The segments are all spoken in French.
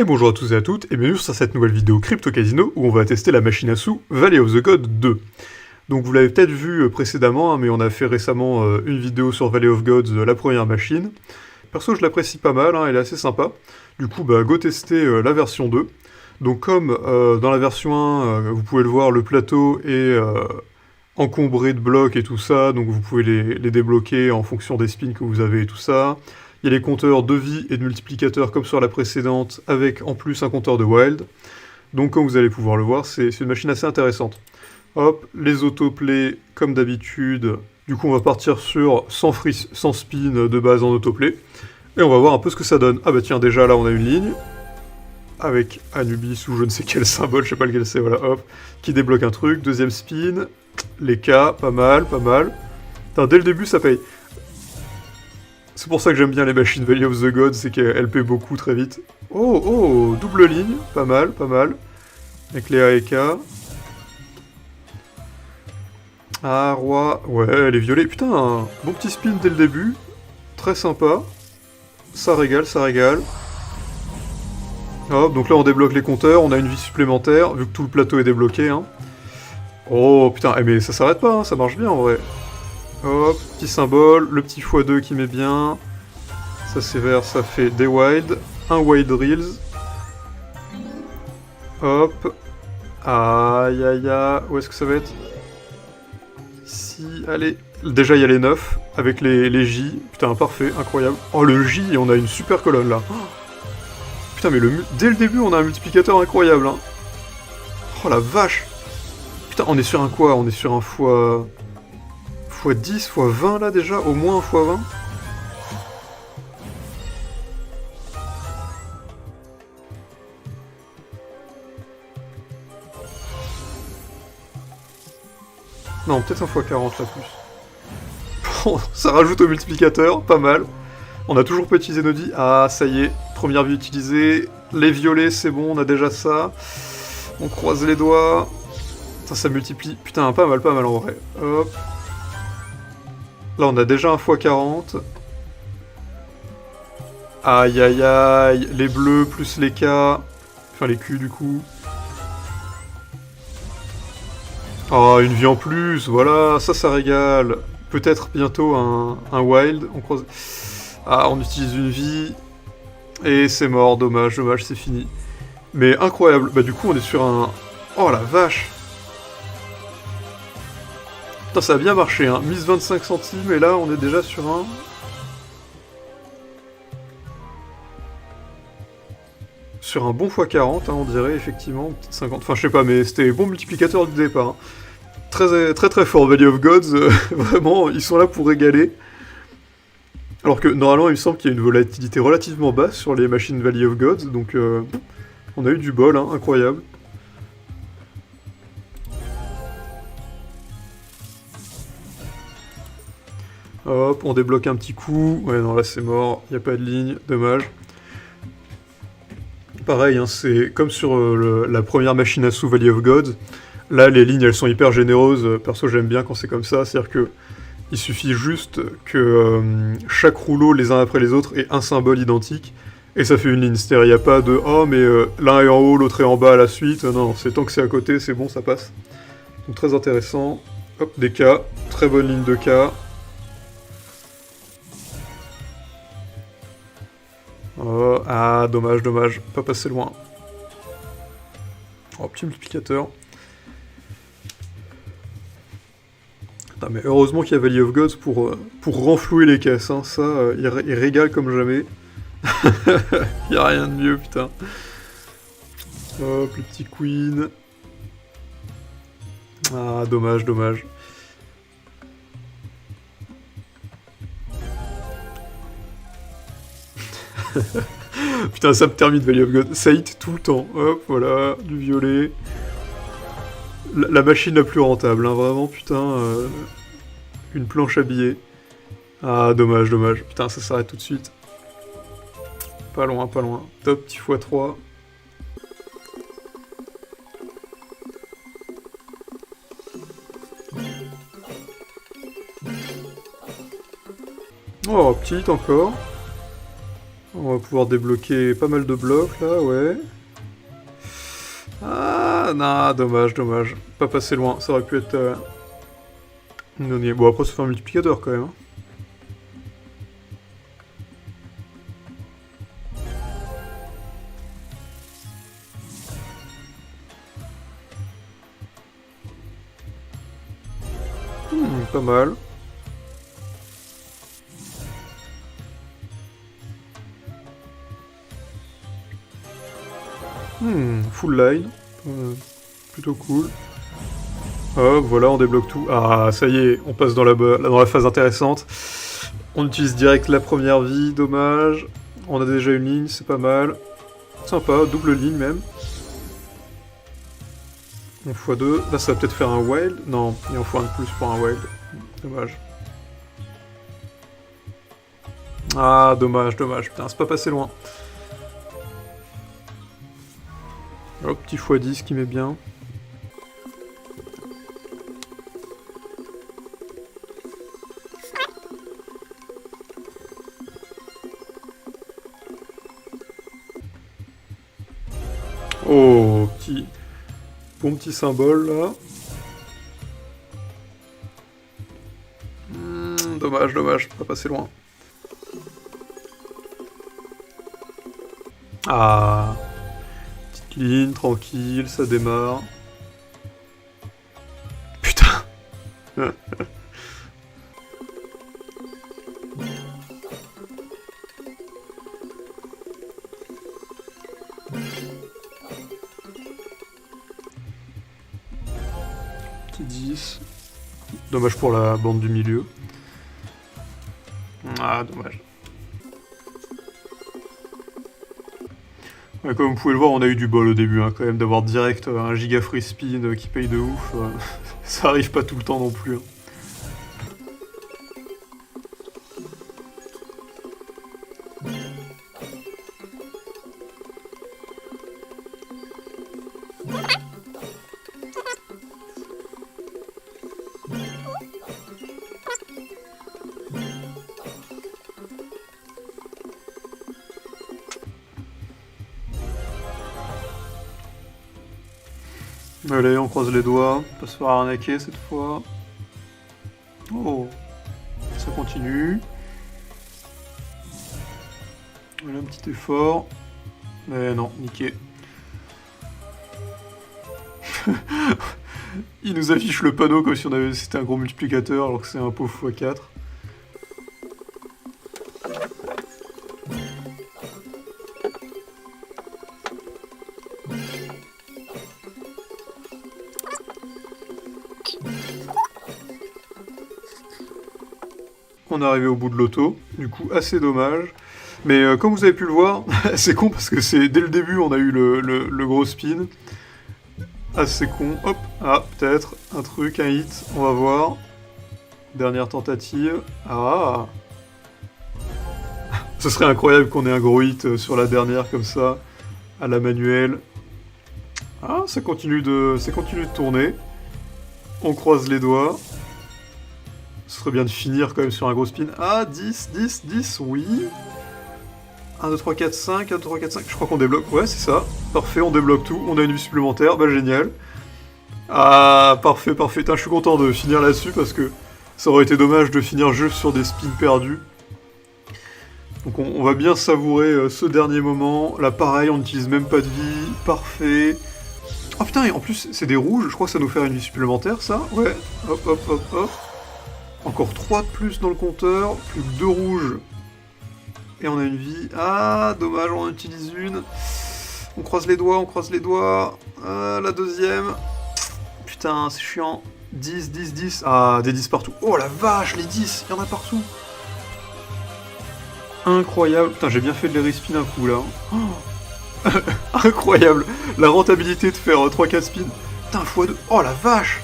Et bonjour à tous et à toutes, et bienvenue sur cette nouvelle vidéo Crypto Casino où on va tester la machine à sous Valley of the Gods 2. Donc vous l'avez peut-être vu précédemment, hein, mais on a fait récemment une vidéo sur Valley of Gods, la première machine. Perso je l'apprécie pas mal, hein, elle est assez sympa. Du coup bah go tester la version 2. Donc comme dans la version 1, vous pouvez le voir, le plateau est encombré de blocs et tout ça, donc vous pouvez les débloquer en fonction des spins que vous avez et tout ça. Il y a les compteurs de vie et de multiplicateurs comme sur la précédente, avec en plus un compteur de wild. Donc comme vous allez pouvoir le voir, c'est une machine assez intéressante. Hop, les autoplays comme d'habitude. Du coup on va partir sur 100 spin de base en autoplay. Et on va voir un peu ce que ça donne. Ah bah tiens, déjà là on a une ligne. Avec Anubis ou je ne sais quel symbole, je sais pas lequel c'est, voilà, hop. Qui débloque un truc. Deuxième spin. Les K, pas mal, pas mal. Putain, dès le début ça paye. C'est pour ça que j'aime bien les machines Valley of the Gods, c'est qu'elles paient beaucoup très vite. Oh, oh, double ligne, pas mal, pas mal. Avec les A et K. Ah, roi, ouais, les violets. Putain, un bon petit spin dès le début. Très sympa. Ça régale, ça régale. Hop, donc là on débloque les compteurs, on a une vie supplémentaire, vu que tout le plateau est débloqué. Hein. Oh, putain, mais ça s'arrête pas, hein, ça marche bien en vrai. Hop, petit symbole, le petit x2 qui met bien. Ça sévère, ça fait des wild. Un wild reels. Hop. Aïe aïe aïe. Où est-ce que ça va être? Ici, allez. Déjà il y a les 9 avec les J. Putain, parfait, incroyable. Oh le J, et on a une super colonne là. Oh. Putain, mais dès le début on a un multiplicateur incroyable. Hein. Oh la vache. Putain, on est sur un quoi? On est sur un x10, x20 là déjà? Au moins un x20? Non, peut-être un x40 là plus. Bon, ça rajoute au multiplicateur, pas mal. On a toujours petit Zenodi. Ah, ça y est, première vie utilisée. Les violets, c'est bon, on a déjà ça. On croise les doigts. Putain, ça multiplie. Putain, pas mal en vrai. Hop. Là, on a déjà un x40. Aïe aïe aïe. Les bleus plus les K. Enfin, les Q du coup. Oh, une vie en plus, voilà, ça régale. Peut-être bientôt un wild. On croise... Ah, on utilise une vie. Et c'est mort, dommage, dommage, c'est fini. Mais incroyable. Bah du coup, on est sur un... Oh la vache. Putain, ça a bien marché, hein. Mise 25 centimes, et là, on est déjà sur un... Sur un bon x40, hein, on dirait, effectivement. Peut-être 50... Enfin, je sais pas, mais c'était bon multiplicateur du départ. Hein. Très fort, Valley of Gods. Vraiment, ils sont là pour régaler. Alors que, normalement, il me semble qu'il y a une volatilité relativement basse sur les machines Valley of Gods, donc... on a eu du bol, hein, incroyable. Hop, on débloque un petit coup. Ouais, non, là c'est mort, il n'y a pas de ligne, dommage. Pareil, hein, c'est comme sur la première machine à sous Valley of Gods. Là, les lignes, elles sont hyper généreuses. Perso, j'aime bien quand c'est comme ça. C'est-à-dire que il suffit juste que chaque rouleau, les uns après les autres, ait un symbole identique. Et ça fait une ligne. C'est-à-dire, il n'y a pas de « Oh, mais l'un est en haut, l'autre est en bas à la suite ». Non, c'est tant que c'est à côté, c'est bon, ça passe. Donc très intéressant. Hop, des K. Très bonne ligne de K. Oh, ah, dommage, dommage. Pas passé loin. Oh, petit multiplicateur. Putain, mais heureusement qu'il y a Valley of Gods pour renflouer les caisses. Hein. Ça, il régale comme jamais. Il a rien de mieux, putain. Hop, le petit queen. Ah, dommage, dommage. Putain, ça me termine Valley of God. Ça hit tout le temps. Hop, voilà, du violet. La machine la plus rentable, hein, vraiment, putain. Une planche à billets. Ah, dommage, dommage. Putain, ça s'arrête tout de suite. Pas loin, pas loin. Top, petit x3. Oh, petite encore. On va pouvoir débloquer pas mal de blocs là, ouais. Ah, non, dommage, dommage. Pas passé loin, ça aurait pu être... Bon, après, ça fait un multiplicateur quand même. Hein. Pas mal. Full line. Plutôt cool. Hop, voilà, on débloque tout. Ah, ça y est, on passe dans la phase intéressante. On utilise direct la première vie, dommage. On a déjà une ligne, c'est pas mal. Sympa, double ligne même. On x2. Là, ça va peut-être faire un wild. Non, il en faut un de plus pour un wild. Dommage. Ah, dommage, dommage. Putain, c'est pas passé loin. Hop, petit x10 qui met bien. Oh, bon petit symbole là. Dommage, dommage, pas passer loin. Ah, petite ligne, tranquille, ça démarre. Putain. Petit 10. Dommage pour la bande du milieu. Ah, dommage. Ouais, comme vous pouvez le voir, on a eu du bol au début, hein, quand même, d'avoir direct un giga free spin qui paye de ouf. Ça arrive pas tout le temps non plus. Hein. Allez, on croise les doigts, pas se faire arnaquer cette fois. Oh, ça continue. Voilà un petit effort. Mais non, niqué. Il nous affiche le panneau comme si c'était un gros multiplicateur alors que c'est un pauvre x4. On est arrivé au bout de l'auto, du coup assez dommage. Mais comme vous avez pu le voir, c'est con parce que c'est dès le début on a eu le gros spin. Assez con. Hop, ah peut-être un truc, un hit, on va voir. Dernière tentative. Ah. Ce serait incroyable qu'on ait un gros hit sur la dernière comme ça, à la manuelle. Ah, ça continue de tourner. On croise les doigts. Ce serait bien de finir quand même sur un gros spin. Ah, 10, 10, 10, oui. 1, 2, 3, 4, 5, 1, 2, 3, 4, 5. Je crois qu'on débloque. Ouais, c'est ça. Parfait, on débloque tout. On a une vie supplémentaire. Bah, génial. Ah, parfait, parfait. Putain, je suis content de finir là-dessus parce que ça aurait été dommage de finir juste sur des spins perdus. Donc on va bien savourer ce dernier moment. Là, pareil, on n'utilise même pas de vie. Parfait. Oh putain, et en plus, c'est des rouges. Je crois que ça nous fait une vie supplémentaire, ça. Ouais. Hop, hop, hop, hop. Encore 3 de plus dans le compteur. Plus que 2 rouges. Et on a une vie. Ah, dommage, on en utilise une. On croise les doigts, on croise les doigts. La deuxième. Putain, c'est chiant. 10, 10, 10. Ah, des 10 partout. Oh la vache, les 10, il y en a partout. Incroyable. Putain, j'ai bien fait de les respin un coup, là. Oh. Incroyable. La rentabilité de faire 3-4 spins. Putain, x2. Oh la vache.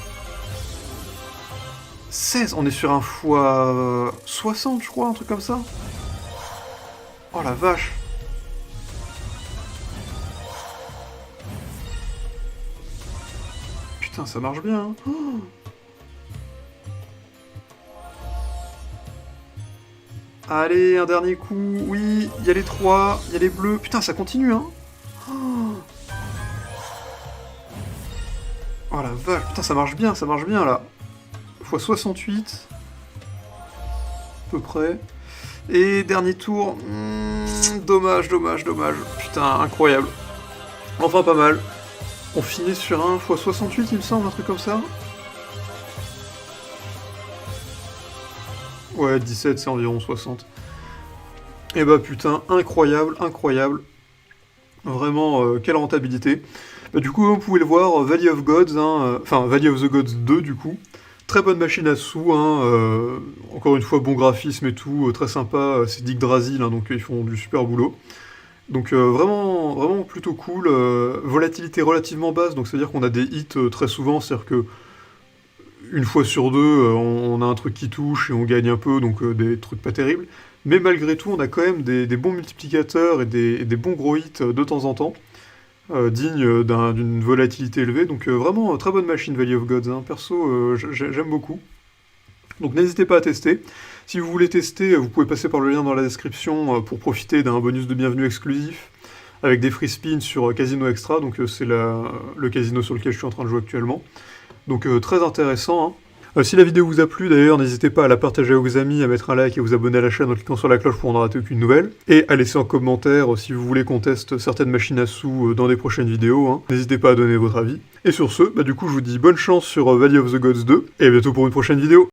16, on est sur un x 60, je crois, un truc comme ça. Oh la vache. Putain, ça marche bien. Hein. Oh. Allez, un dernier coup. Oui, il y a les 3, il y a les bleus. Putain, ça continue, hein. Oh la vache, putain, ça marche bien, là. X 68. À peu près. Et dernier tour. Dommage. Putain, incroyable. Enfin, pas mal. On finit sur un x 68, il me semble, un truc comme ça. Ouais, 17, c'est environ 60. Et bah putain, incroyable. Vraiment, quelle rentabilité. Bah, du coup, vous pouvez le voir, Valley of Gods, hein, enfin Valley of the Gods 2 du coup. Très bonne machine à sous, hein, encore une fois bon graphisme et tout, très sympa, c'est Dick Drasil, hein, donc ils font du super boulot. Donc vraiment plutôt cool, volatilité relativement basse, donc c'est-à-dire qu'on a des hits très souvent, c'est-à-dire que une fois sur deux, on a un truc qui touche et on gagne un peu, donc des trucs pas terribles. Mais malgré tout, on a quand même des bons multiplicateurs et des bons gros hits de temps en temps, dignes d'une volatilité élevée. Donc vraiment, très bonne machine Valley of Gods. Hein. Perso, j'aime beaucoup. Donc n'hésitez pas à tester. Si vous voulez tester, vous pouvez passer par le lien dans la description pour profiter d'un bonus de bienvenue exclusif, avec des free spins sur Casino Extra, donc c'est le casino sur lequel je suis en train de jouer actuellement. Donc très intéressant. Hein. Si la vidéo vous a plu, d'ailleurs, n'hésitez pas à la partager à vos amis, à mettre un like et à vous abonner à la chaîne en cliquant sur la cloche pour ne rater aucune nouvelle. Et à laisser en commentaire si vous voulez qu'on teste certaines machines à sous dans des prochaines vidéos. Hein. N'hésitez pas à donner votre avis. Et sur ce, du coup, je vous dis bonne chance sur Valley of the Gods 2, et à bientôt pour une prochaine vidéo.